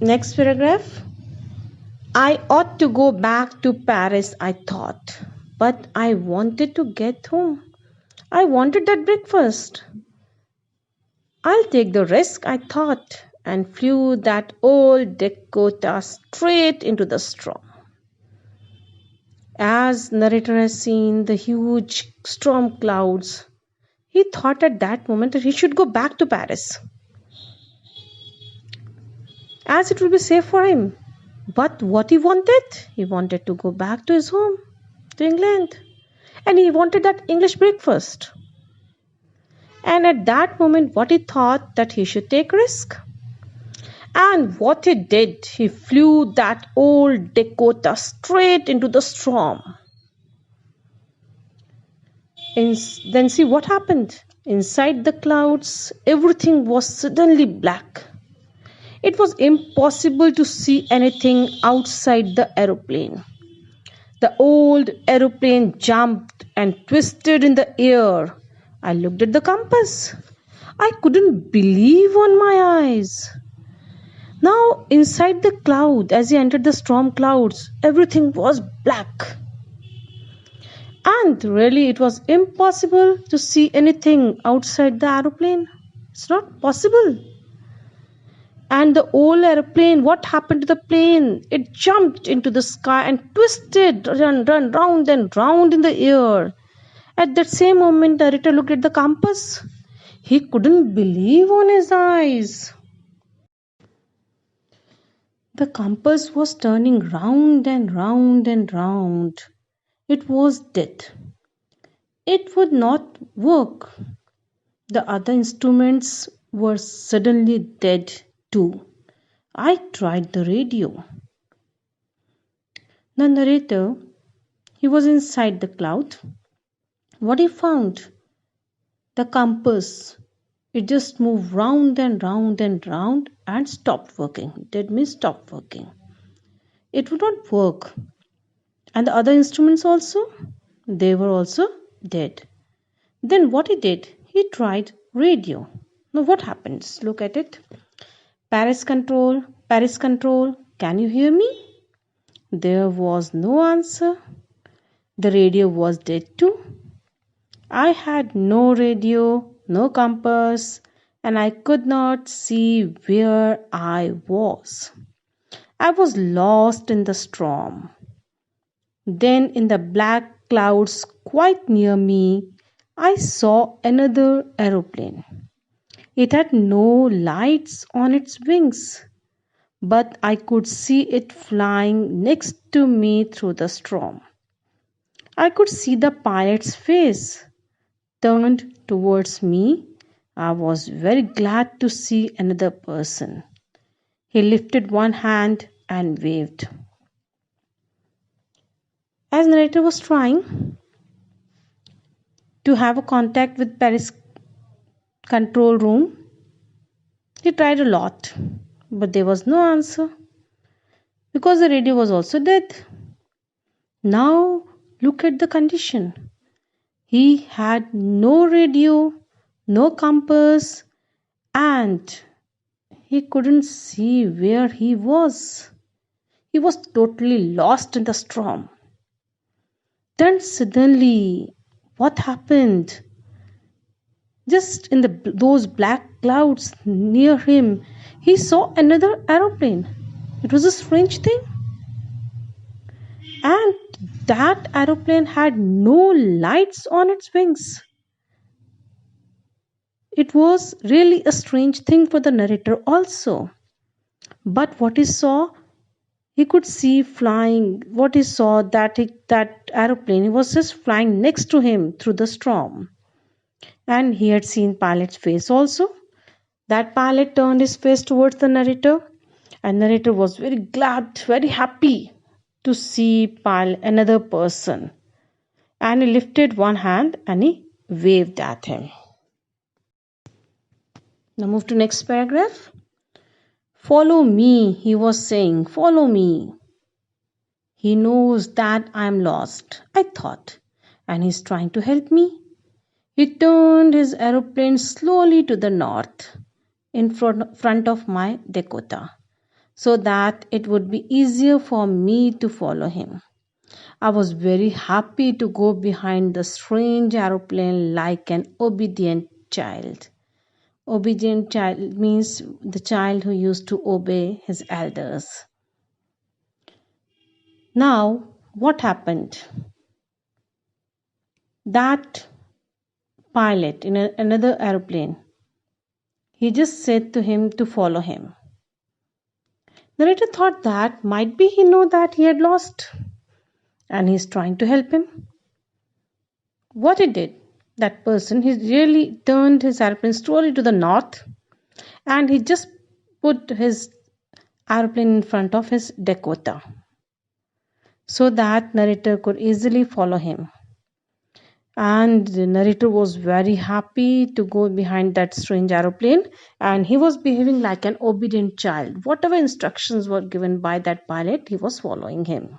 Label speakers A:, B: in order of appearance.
A: Next paragraph. I ought to go back to Paris, I thought, but I wanted to get home. I wanted that breakfast. I'll take the risk, I thought, and flew that old Dakota straight into the storm. As narrator has seen the huge storm clouds, he thought at that moment that he should go back to Paris, as it will be safe for him. But what he wanted to go back to his home, to England. And he wanted that English breakfast. And at that moment, what he thought that he should take risk. And what he did, he flew that old Dakota straight into the storm. Then see what happened. Inside the clouds, everything was suddenly black. It was impossible to see anything outside the aeroplane. The old aeroplane jumped and twisted in the air. I looked at the compass. I couldn't believe on my eyes. Now, inside the cloud, as he entered the storm clouds, everything was black. And really, it was impossible to see anything outside the aeroplane. It's not possible. And the old aeroplane, what happened to the plane? It jumped into the sky and twisted, run round and round in the air. At that same moment, the narrator looked at the compass. He couldn't believe on his eyes. The compass was turning round and round and round. It was dead. It would not work. The other instruments were suddenly dead too. I tried the radio. The narrator, he was inside the cloud. What he found? The compass. It just moved round and round and round and stopped working. That means stopped working. It would not work. And the other instruments also, they were also dead. Then what he did? He tried radio. Now what happens? Look at it. Paris control, can you hear me? There was no answer. The radio was dead too. I had no radio, no compass, and I could not see where I was. I was lost in the storm. Then in the black clouds quite near me, I saw another aeroplane. It had no lights on its wings, but I could see it flying next to me through the storm. I could see the pilot's face turned towards me. I was very glad to see another person. He lifted one hand and waved. As narrator was trying to have a contact with Paris control room, he tried a lot, but there was no answer because the radio was also dead. Now look at the condition. He had no radio, no compass, and he couldn't see where he was. He was totally lost in the storm. Then suddenly, what happened? Just in those black clouds near him, he saw another aeroplane. It was a strange thing. And that aeroplane had no lights on its wings. It was really a strange thing for the narrator also. But what he saw, he could see flying. What he saw, that aeroplane was just flying next to him through the storm. And he had seen pilot's face also. That pilot turned his face towards the narrator. And narrator was very glad, very happy to see another person. And he lifted one hand and he waved at him. Now move to next paragraph. Follow me, he was saying, follow me. He knows that I am lost, I thought, and he's trying to help me. He turned his aeroplane slowly to the north in front of my Dakota. so that it would be easier for me to follow him. I was very happy to go behind the strange aeroplane like an obedient child. Obedient child means the child who used to obey his elders. Now, what happened? That pilot in another aeroplane, he just said to him to follow him. Narrator thought that might be he know that he had lost and he's trying to help him. What he did, that person, he really turned his airplane slowly to the north and he just put his airplane in front of his Dakota so that narrator could easily follow him. And the narrator was very happy to go behind that strange aeroplane, and he was behaving like an obedient child. Whatever instructions were given by that pilot, he was following him.